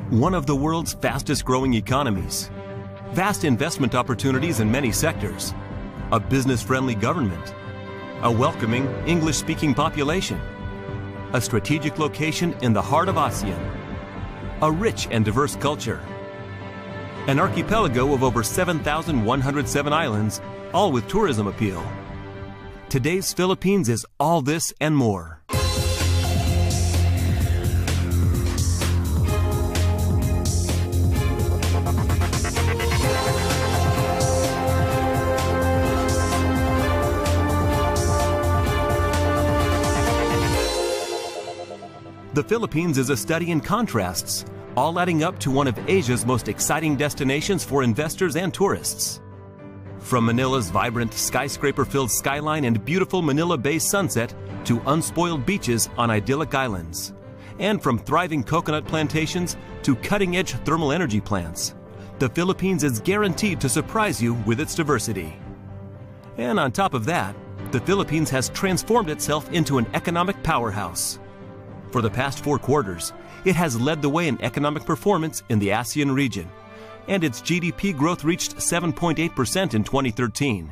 one of the world's fastest growing economies, vast investment opportunities in many sectors, a business-friendly government, a welcoming English-speaking population, a strategic location in the heart of ASEAN, a rich and diverse culture, an archipelago of over 7,107 islands, all with tourism appeal. Today's Philippines is all this and more. The Philippines is a study in contrasts, all adding up to one of Asia's most exciting destinations for investors and tourists. From Manila's vibrant skyscraper-filled skyline and beautiful Manila Bay sunset to unspoiled beaches on idyllic islands. And from thriving coconut plantations to cutting-edge thermal energy plants, the Philippines is guaranteed to surprise you with its diversity. And on top of that, the Philippines has transformed itself into an economic powerhouse. For the past 4 quarters, it has led the way in economic performance in the ASEAN region, and its GDP growth reached 7.8% in 2013.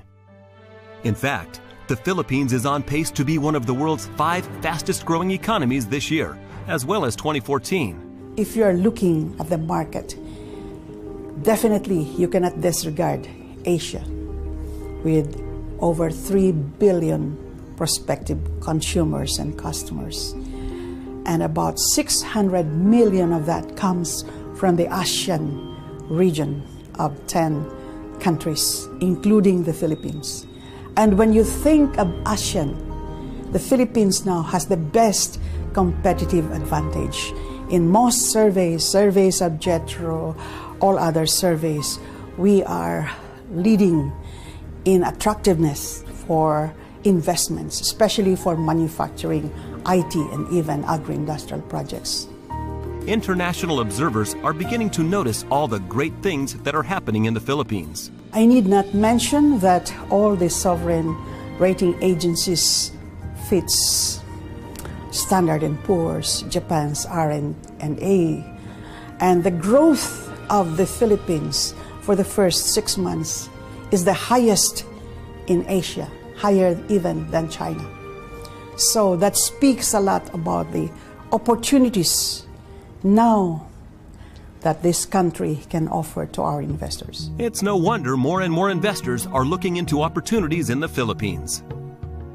In fact, the Philippines is on pace to be one of the world's 5 fastest growing economies this year, as well as 2014. If you are looking at the market, definitely you cannot disregard Asia, with over 3 billion prospective consumers and customers. And about 600 million of that comes from the ASEAN region of 10 countries, including the Philippines. And when you think of ASEAN, the Philippines now has the best competitive advantage. In most surveys of JETRO, all other surveys, we are leading in attractiveness for investments, especially for manufacturing, IT, and even agro-industrial projects. International observers are beginning to notice all the great things that are happening in the Philippines. I need not mention that all the sovereign rating agencies fits Standard & Poor's, Japan's R&A, and the growth of the Philippines for the first 6 months is the highest in Asia, higher even than China. So that speaks a lot about the opportunities now that this country can offer to our investors. It's no wonder more and more investors are looking into opportunities in the Philippines.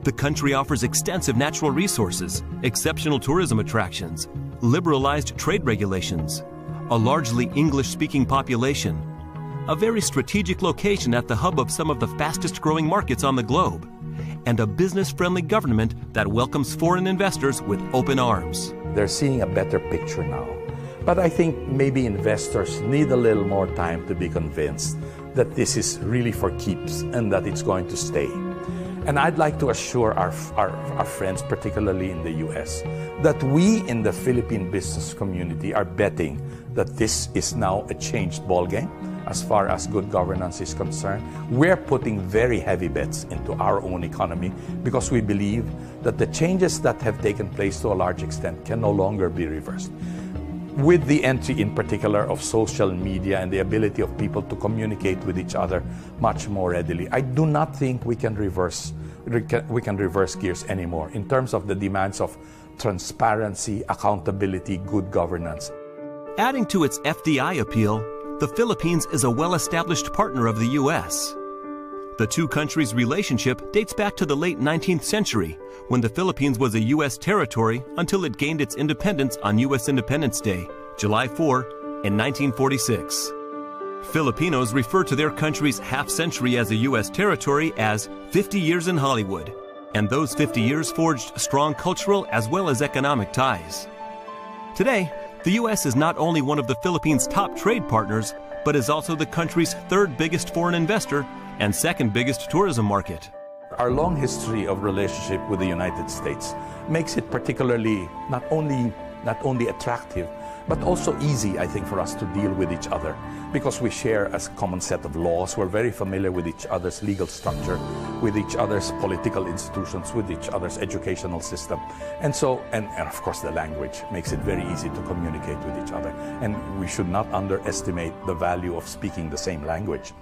The country offers extensive natural resources, exceptional tourism attractions, liberalized trade regulations, a largely English-speaking population, a very strategic location at the hub of some of the fastest-growing markets on the globe, and a business-friendly government that welcomes foreign investors with open arms. They're seeing a better picture now. But I think maybe investors need a little more time to be convinced that this is really for keeps and that it's going to stay. And I'd like to assure our friends, particularly in the US, that we in the Philippine business community are betting that this is now a changed ballgame as far as good governance is concerned. We're putting very heavy bets into our own economy because we believe that the changes that have taken place to a large extent can no longer be reversed. With the entry in particular of social media and the ability of people to communicate with each other much more readily, I do not think we can reverse gears anymore in terms of the demands of transparency, accountability, good governance. Adding to its FDI appeal, the Philippines is a well-established partner of the U.S. The two countries' relationship dates back to the late 19th century, when the Philippines was a U.S. territory until it gained its independence on U.S. Independence Day, July 4, in 1946. Filipinos refer to their country's half-century as a U.S. territory as 50 years in Hollywood, and those 50 years forged strong cultural as well as economic ties. Today, the U.S. is not only one of the Philippines' top trade partners, but is also the country's 3rd biggest foreign investor and 2nd biggest tourism market. Our long history of relationship with the United States makes it particularly not only attractive, but also easy, I think, for us to deal with each other because we share a common set of laws. We're very familiar with each other's legal structure, with each other's political institutions, with each other's educational system. And so, and of course the language makes it very easy to communicate with each other. And we should not underestimate the value of speaking the same language.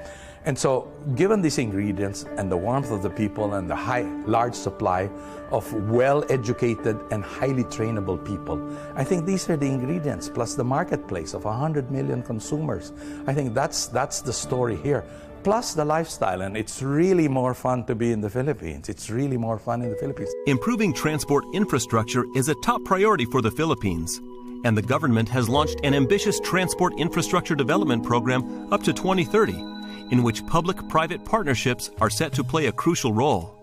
And so, given these ingredients and the warmth of the people and the large supply of well-educated and highly trainable people, I think these are the ingredients, plus the marketplace of 100 million consumers. I think that's the story here. Plus the lifestyle, and it's really more fun to be in the Philippines. It's really more fun in the Philippines. Improving transport infrastructure is a top priority for the Philippines, and the government has launched an ambitious transport infrastructure development program up to 2030. In which public-private partnerships are set to play a crucial role.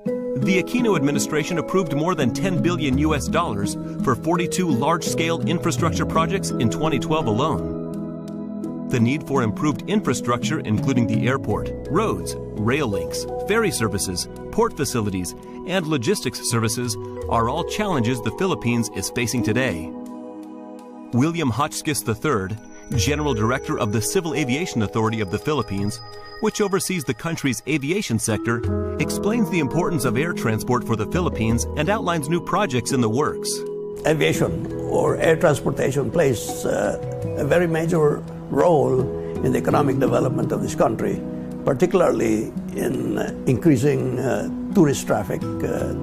The Aquino administration approved more than $10 billion for 42 large-scale infrastructure projects in 2012 alone. The need for improved infrastructure, including the airport, roads, rail links, ferry services, port facilities, and logistics services, are all challenges the Philippines is facing today. William Hotchkiss III, General Director of the Civil Aviation Authority of the Philippines, which oversees the country's aviation sector, explains the importance of air transport for the Philippines and outlines new projects in the works. Aviation or air transportation plays a very major role in the economic development of this country, particularly in increasing tourist traffic.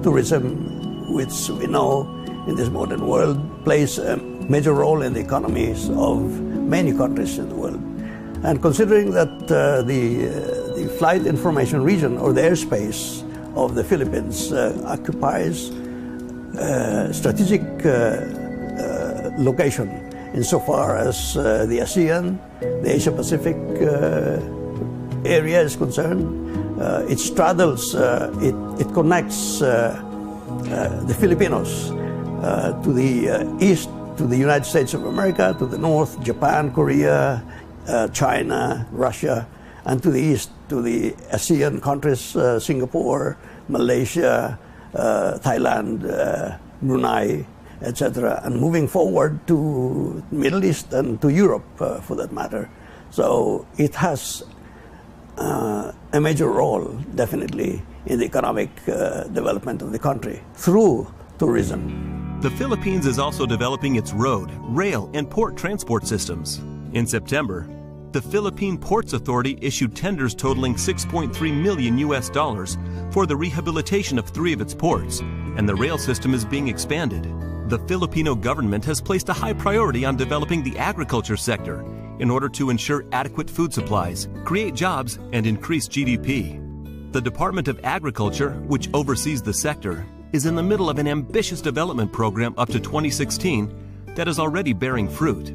Tourism, which we know in this modern world, plays a major role in the economies of many countries in the world. And considering that the flight information region, or the airspace of the Philippines, occupies a strategic location insofar as the ASEAN, the Asia-Pacific area is concerned, it straddles, it connects the Filipinos to the east, to the United States of America, to the north, Japan, Korea, China, Russia, and to the east, to the ASEAN countries, Singapore, Malaysia, Thailand, Brunei, etc., and moving forward to Middle East and to Europe, for that matter. So it has a major role, definitely, in the economic development of the country through tourism. The Philippines is also developing its road, rail, and port transport systems. In September, the Philippine Ports Authority issued tenders totaling $6.3 million for the rehabilitation of 3 of its ports, and the rail system is being expanded. The Filipino government has placed a high priority on developing the agriculture sector in order to ensure adequate food supplies, create jobs, and increase GDP. The Department of Agriculture, which oversees the sector, is in the middle of an ambitious development program up to 2016 that is already bearing fruit.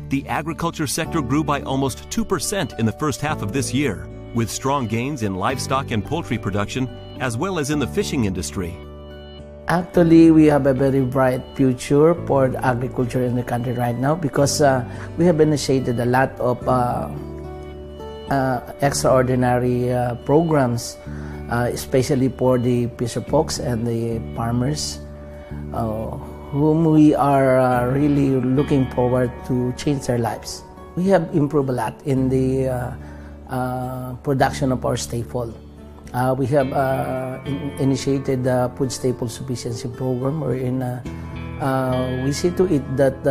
The agriculture sector grew by almost 2% in the first half of this year, with strong gains in livestock and poultry production, as well as in the fishing industry. Actually, we have a very bright future for agriculture in the country right now because we have initiated a lot of extraordinary programs, especially for the fisher folks and the farmers, whom we are really looking forward to change their lives. We have improved a lot in the production of our staple. We have initiated the food staple sufficiency program, wherein we see to it that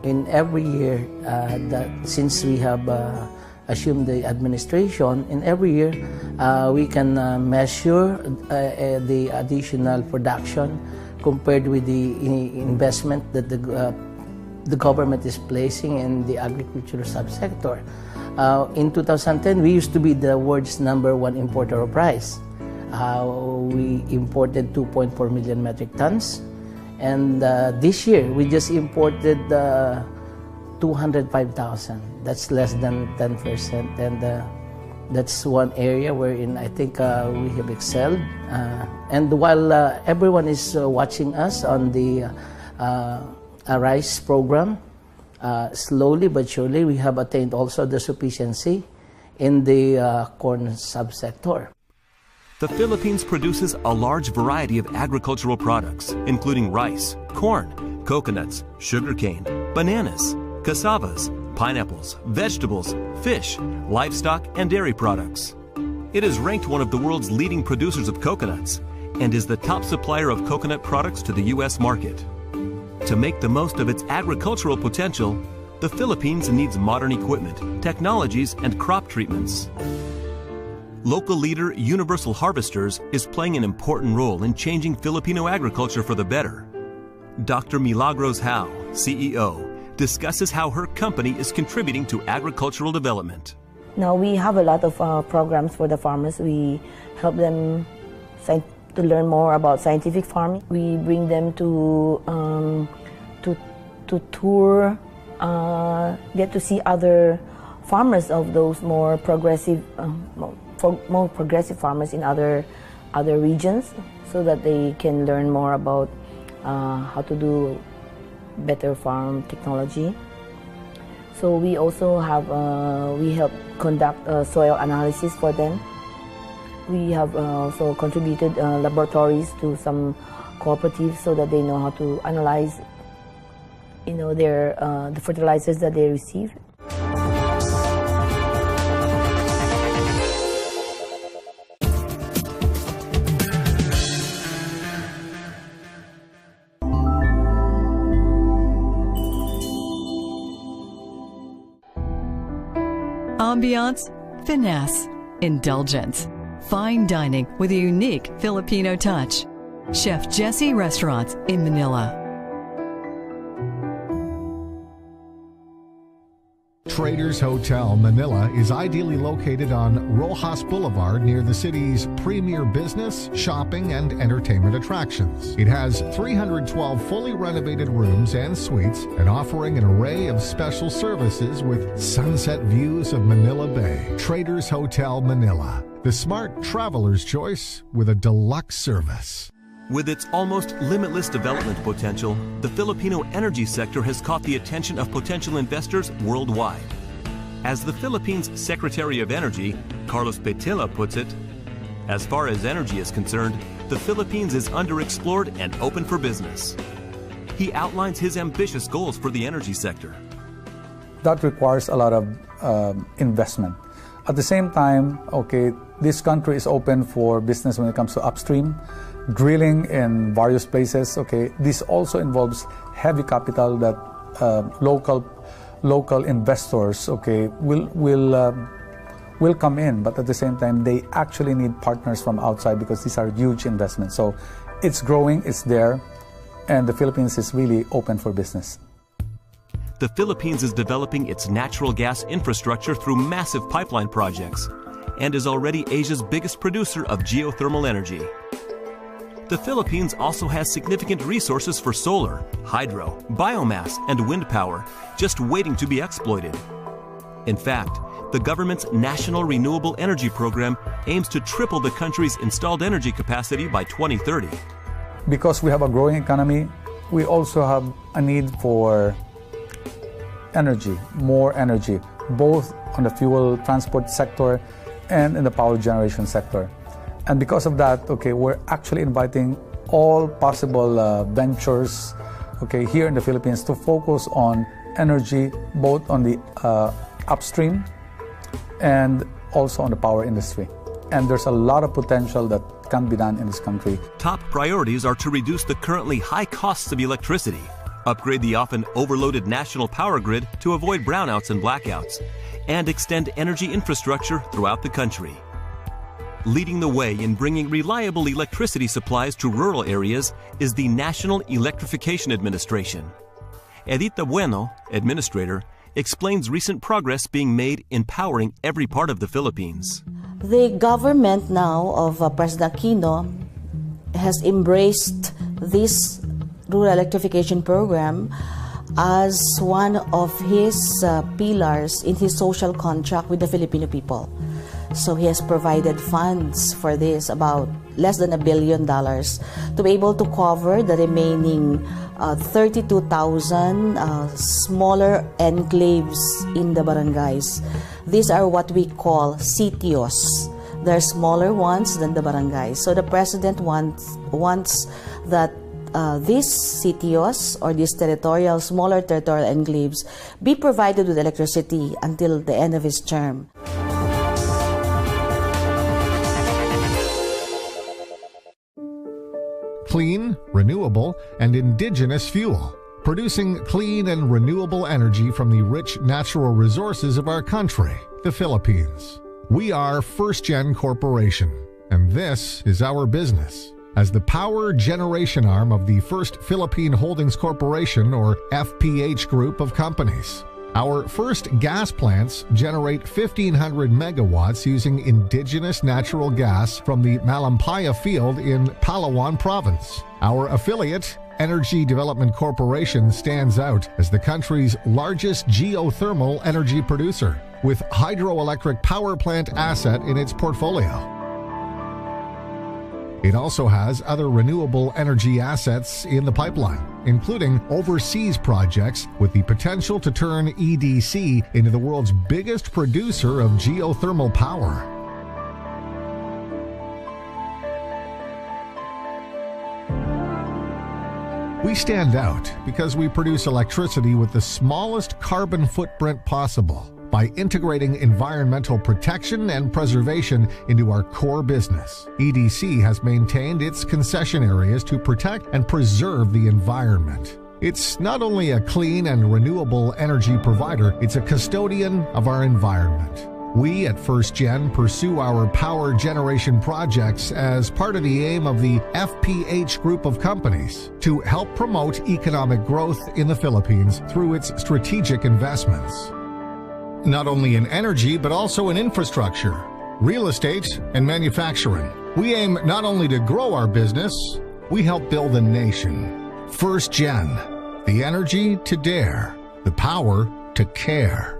in every year, that since we have assumed the administration, in every year we can measure the additional production compared with the investment that the government is placing in the agriculture subsector. In 2010, we used to be the world's #1 importer of rice. We imported 2.4 million metric tons, and this year we just imported 205,000. That's less than 10%, and that's one area wherein I think we have excelled. And while everyone is watching us on the rice program, slowly but surely we have attained also the sufficiency in the corn subsector. The Philippines produces a large variety of agricultural products, including rice, corn, coconuts, sugarcane, bananas, cassavas, pineapples, vegetables, fish, livestock, and dairy products. It is ranked one of the world's leading producers of coconuts and is the top supplier of coconut products to the U.S. market. To make the most of its agricultural potential, the Philippines needs modern equipment, technologies, and crop treatments. Local leader Universal Harvesters is playing an important role in changing Filipino agriculture for the better. Dr. Milagros Hao, CEO, discusses how her company is contributing to agricultural development. Now we have a lot of programs for the farmers. We help them to learn more about scientific farming. We bring them to tour, get to see other farmers of those more progressive farmers in other regions, so that they can learn more about how to do better farm technology. So we also have, we help conduct soil analysis for them. We have also contributed laboratories to some cooperatives so that they know how to analyze, the fertilizers that they receive. Ambiance, finesse, indulgence, fine dining with a unique Filipino touch. Chef Jesse Restaurants in Manila. Traders Hotel Manila is ideally located on Rojas Boulevard near the city's premier business, shopping, and entertainment attractions. It has 312 fully renovated rooms and suites and offering an array of special services with sunset views of Manila Bay. Traders Hotel Manila, the smart traveler's choice with a deluxe service. With its almost limitless development potential, the Filipino energy sector has caught the attention of potential investors worldwide. As the Philippines' Secretary of Energy, Carlos Petilla, puts it, as far as energy is concerned, the Philippines is underexplored and open for business. He outlines his ambitious goals for the energy sector. That requires a lot of investment. At the same time, this country is open for business when it comes to upstream, drilling in various places. This also involves heavy capital that local investors will come in, but at the same time they actually need partners from outside because these are huge investments. So it's growing, it's there, and the Philippines is really open for business. The Philippines is developing its natural gas infrastructure through massive pipeline projects and is already Asia's biggest producer of geothermal energy. The Philippines also has significant resources for solar, hydro, biomass, and wind power just waiting to be exploited. In fact, the government's National Renewable Energy Program aims to triple the country's installed energy capacity by 2030. Because we have a growing economy, we also have a need for energy, more energy, both on the fuel transport sector and in the power generation sector. And because of that, we're actually inviting all possible ventures, here in the Philippines to focus on energy, both on the upstream and also on the power industry. And there's a lot of potential that can be done in this country. Top priorities are to reduce the currently high costs of electricity, upgrade the often overloaded national power grid to avoid brownouts and blackouts, and extend energy infrastructure throughout the country. Leading the way in bringing reliable electricity supplies to rural areas is the National Electrification Administration. Edita Bueno, administrator, explains recent progress being made in powering every part of the Philippines. The government now of President Aquino has embraced this rural electrification program as one of his pillars in his social contract with the Filipino people. So he has provided funds for this, about less than $1 billion, to be able to cover the remaining 32,000 smaller enclaves in the barangays. These are what we call sitios. They're smaller ones than the barangays. So the president wants that these sitios or these smaller territorial enclaves be provided with electricity until the end of his term. Clean, renewable, and indigenous fuel, producing clean and renewable energy from the rich natural resources of our country, the Philippines. We are FirstGen Corporation, and this is our business. As the power generation arm of the First Philippine Holdings Corporation, or FPH group of companies. Our first gas plants generate 1,500 megawatts using indigenous natural gas from the Malampaya field in Palawan province. Our affiliate, Energy Development Corporation, stands out as the country's largest geothermal energy producer, with hydroelectric power plant asset in its portfolio. It also has other renewable energy assets in the pipeline, including overseas projects with the potential to turn EDC into the world's biggest producer of geothermal power. We stand out because we produce electricity with the smallest carbon footprint possible by integrating environmental protection and preservation into our core business. EDC has maintained its concession areas to protect and preserve the environment. It's not only a clean and renewable energy provider, it's a custodian of our environment. We at FirstGen pursue our power generation projects as part of the aim of the FPH group of companies to help promote economic growth in the Philippines through its strategic investments. Not only in energy, but also in infrastructure, real estate, and manufacturing. We aim not only to grow our business, we help build a nation. FirstGen, the energy to dare, the power to care.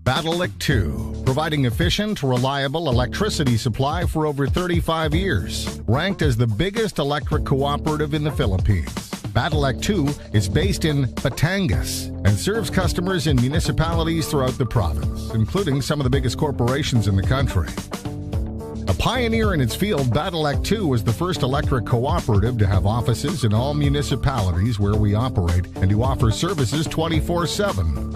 Battleic 2, providing efficient, reliable electricity supply for over 35 years. Ranked as the biggest electric cooperative in the Philippines. Battleic 2 is based in Batangas and serves customers in municipalities throughout the province, including some of the biggest corporations in the country. A pioneer in its field, Battleic 2 was the first electric cooperative to have offices in all municipalities where we operate and to offer services 24/7.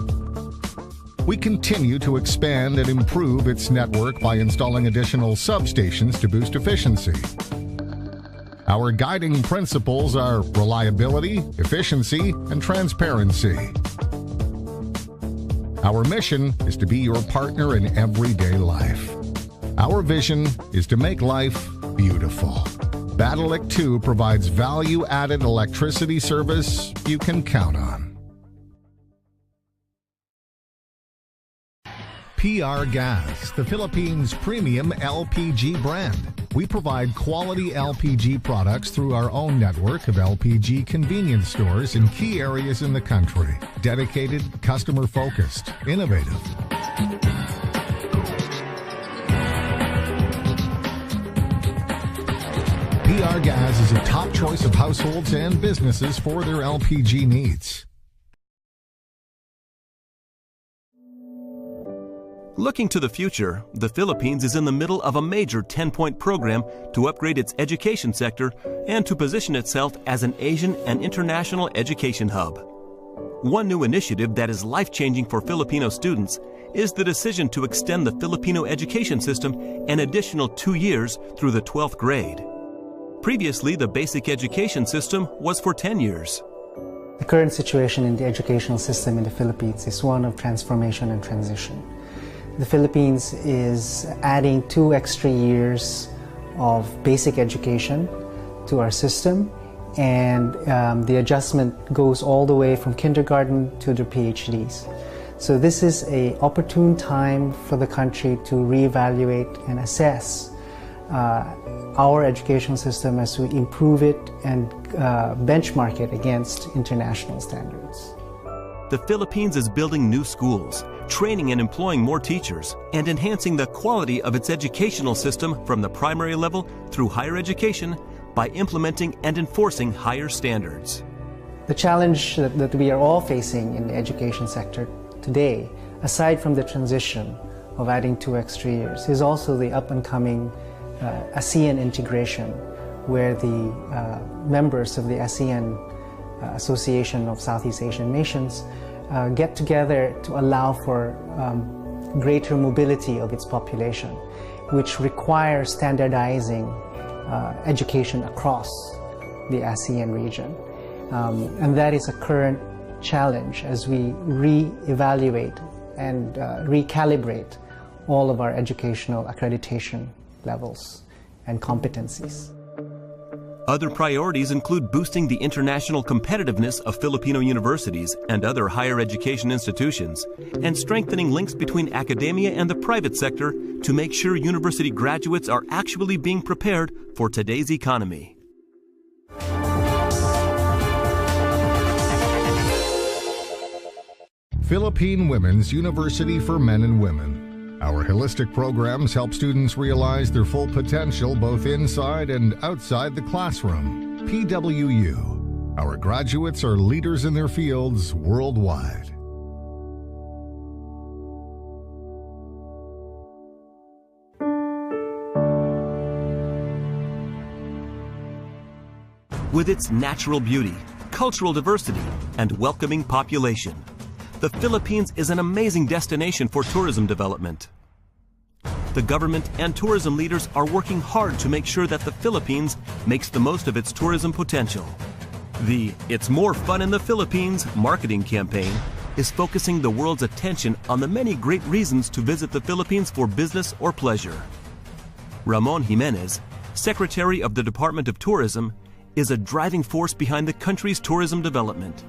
We continue to expand and improve its network by installing additional substations to boost efficiency. Our guiding principles are reliability, efficiency, and transparency. Our mission is to be your partner in everyday life. Our vision is to make life beautiful. Battleic 2 provides value-added electricity service you can count on. PR Gas, the Philippines' premium LPG brand. We provide quality LPG products through our own network of LPG convenience stores in key areas in the country. Dedicated, customer-focused, innovative. PR Gas is a top choice of households and businesses for their LPG needs. Looking to the future, the Philippines is in the middle of a major 10-point program to upgrade its education sector and to position itself as an Asian and international education hub. One new initiative that is life-changing for Filipino students is the decision to extend the Filipino education system an additional 2 years through the 12th grade. Previously, the basic education system was for 10 years. The current situation in the educational system in the Philippines is one of transformation and transition. The Philippines is adding 2 extra years of basic education to our system, and the adjustment goes all the way from kindergarten to their PhDs. So this is an opportune time for the country to reevaluate and assess our education system as we improve it and benchmark it against international standards. The Philippines is building new schools, training and employing more teachers, and enhancing the quality of its educational system from the primary level through higher education by implementing and enforcing higher standards. The challenge that we are all facing in the education sector today, aside from the transition of adding 2 extra years is also the up-and-coming ASEAN integration, where the members of the ASEAN Association of Southeast Asian Nations get together to allow for greater mobility of its population, which requires standardizing education across the ASEAN region. And that is a current challenge as we re-evaluate and recalibrate all of our educational accreditation levels and competencies. Other priorities include boosting the international competitiveness of Filipino universities and other higher education institutions, and strengthening links between academia and the private sector to make sure university graduates are actually being prepared for today's economy. Philippine Women's University for Men and Women. Our holistic programs help students realize their full potential both inside and outside the classroom. PWU. Our graduates are leaders in their fields worldwide. With its natural beauty, cultural diversity, and welcoming population, the Philippines is an amazing destination for tourism development. The government and tourism leaders are working hard to make sure that the Philippines makes the most of its tourism potential. The It's More Fun in the Philippines marketing campaign is focusing the world's attention on the many great reasons to visit the Philippines for business or pleasure. Ramon Jimenez, Secretary of the Department of Tourism, is a driving force behind the country's tourism development.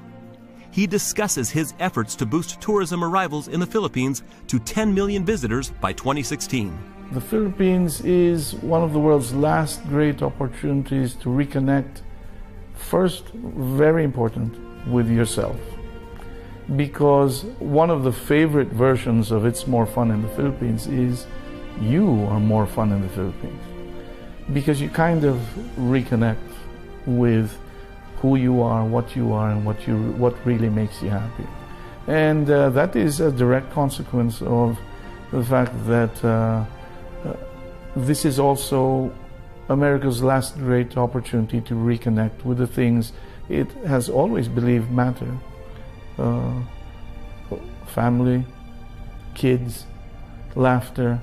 He discusses his efforts to boost tourism arrivals in the Philippines to 10 million visitors by 2016. The Philippines is one of the world's last great opportunities to reconnect, first, very important, with yourself. Because one of the favorite versions of It's More Fun in the Philippines is you are more fun in the Philippines. Because you kind of reconnect with who you are, and what really makes you happy. And that is a direct consequence of the fact that this is also America's last great opportunity to reconnect with the things it has always believed matter. Family, kids, laughter,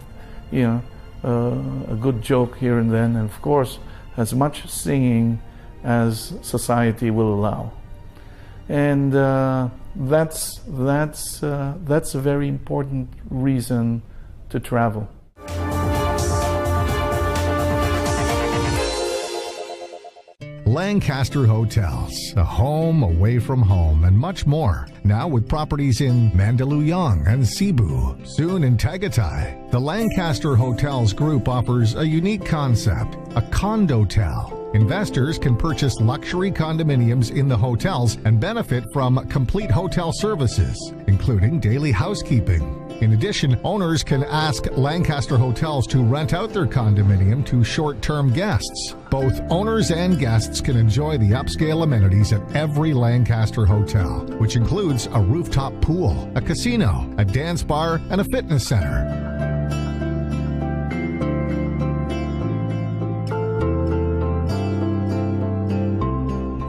a good joke here and then, and of course as much singing as society will allow. And that's a very important reason to travel. Lancaster Hotels, a home away from home, and much more. Now with properties in Mandaluyong and Cebu, soon in Tagaytay. The Lancaster Hotels Group offers a unique concept, a condotel. Investors can purchase luxury condominiums in the hotels and benefit from complete hotel services, including daily housekeeping. In addition, owners can ask Lancaster Hotels to rent out their condominium to short-term guests. Both owners and guests can enjoy the upscale amenities at every Lancaster hotel, which includes a rooftop pool, a casino, a dance bar, and a fitness center.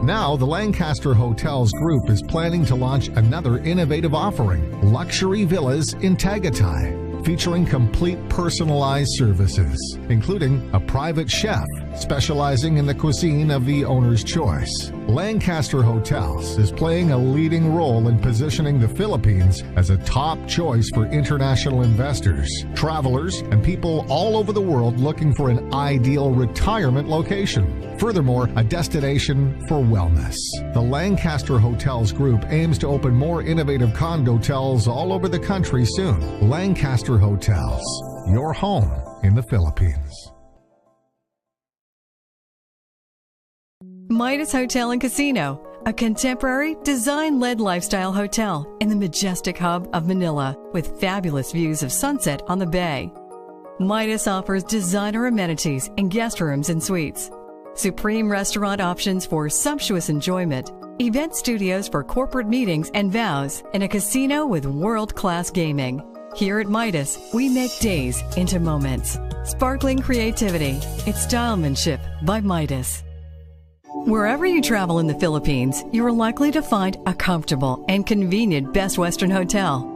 Now, the Lancaster Hotels Group is planning to launch another innovative offering, Luxury Villas in Tagaytay, featuring complete personalized services, including a private chef specializing in the cuisine of the owner's choice. Lancaster Hotels is playing a leading role in positioning the Philippines as a top choice for international investors, travelers, and people all over the world looking for an ideal retirement location. Furthermore, a destination for wellness. The Lancaster Hotels Group aims to open more innovative condotels all over the country soon. Lancaster Hotels, your home in the Philippines. Midas Hotel and Casino, a contemporary, design-led lifestyle hotel in the majestic hub of Manila with fabulous views of sunset on the bay. Midas offers designer amenities and guest rooms and suites, supreme restaurant options for sumptuous enjoyment, event studios for corporate meetings and vows, and a casino with world-class gaming. Here at Midas, we make days into moments. Sparkling creativity. It's stylemanship by Midas. Wherever you travel in the Philippines, you are likely to find a comfortable and convenient Best Western hotel.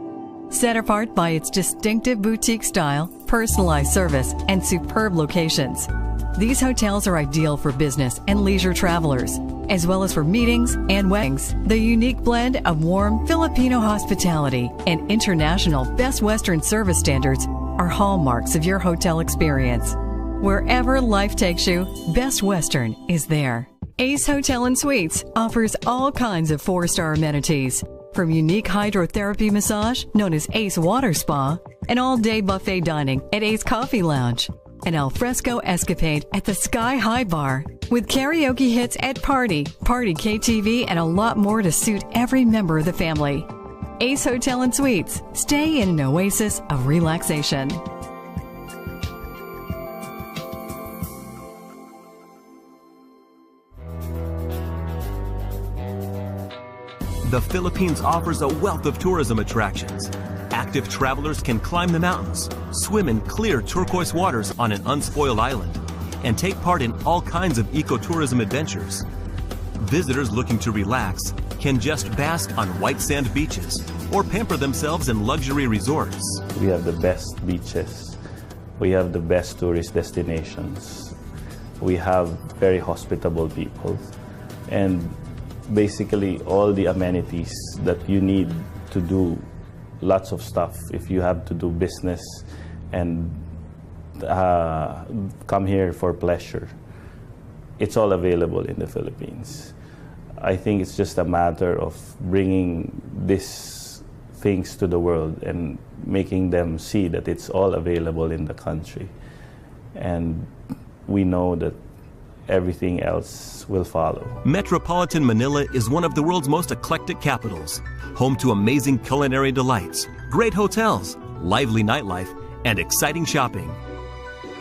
Set apart by its distinctive boutique style, personalized service, and superb locations. These hotels are ideal for business and leisure travelers, as well as for meetings and weddings. The unique blend of warm Filipino hospitality and international Best Western service standards are hallmarks of your hotel experience. Wherever life takes you, Best Western is there. Ace Hotel and Suites offers all kinds of 4-star amenities, from unique hydrotherapy massage known as Ace Water Spa, and all-day buffet dining at Ace Coffee Lounge, an alfresco escapade at the Sky High Bar, with karaoke hits at Party KTV, and a lot more to suit every member of the family. Ace Hotel and Suites. Stay in an oasis of relaxation. The Philippines offers a wealth of tourism attractions. Active travelers can climb the mountains, swim in clear turquoise waters on an unspoiled island, and take part in all kinds of ecotourism adventures. Visitors looking to relax can just bask on white sand beaches or pamper themselves in luxury resorts. We have the best beaches. We have the best tourist destinations. We have very hospitable people. And basically all the amenities that you need to do lots of stuff if you have to do business and come here for pleasure. It's all available in the Philippines. I think it's just a matter of bringing these things to the world and making them see that it's all available in the country. And we know that everything else will follow. Metropolitan Manila is one of the world's most eclectic capitals, home to amazing culinary delights, great hotels, lively nightlife, and exciting shopping.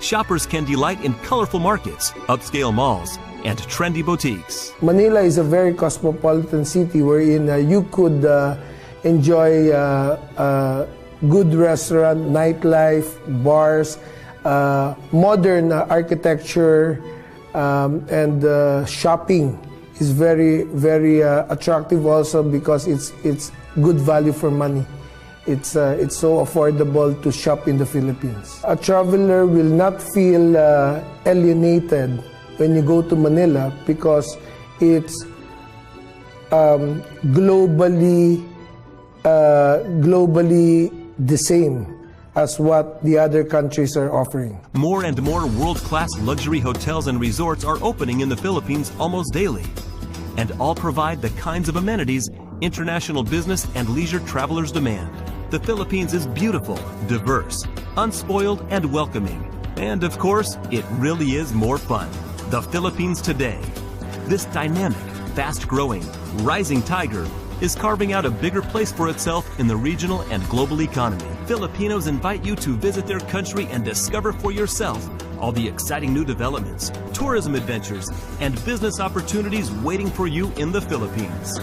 Shoppers can delight in colorful markets, upscale malls, and trendy boutiques. Manila is a very cosmopolitan city wherein you could enjoy good restaurant, nightlife, bars, modern architecture, and shopping is very, very attractive also because it's good value for money. It's so affordable to shop in the Philippines. A traveler will not feel alienated when you go to Manila because it's globally the same as what the other countries are offering. More and more world-class luxury hotels and resorts are opening in the Philippines almost daily, and all provide the kinds of amenities international business and leisure travelers demand. The Philippines is beautiful, diverse, unspoiled, and welcoming. And of course, it really is more fun. The Philippines today. This dynamic, fast-growing, rising tiger is carving out a bigger place for itself in the regional and global economy. Filipinos invite you to visit their country and discover for yourself all the exciting new developments, tourism adventures, and business opportunities waiting for you in the Philippines.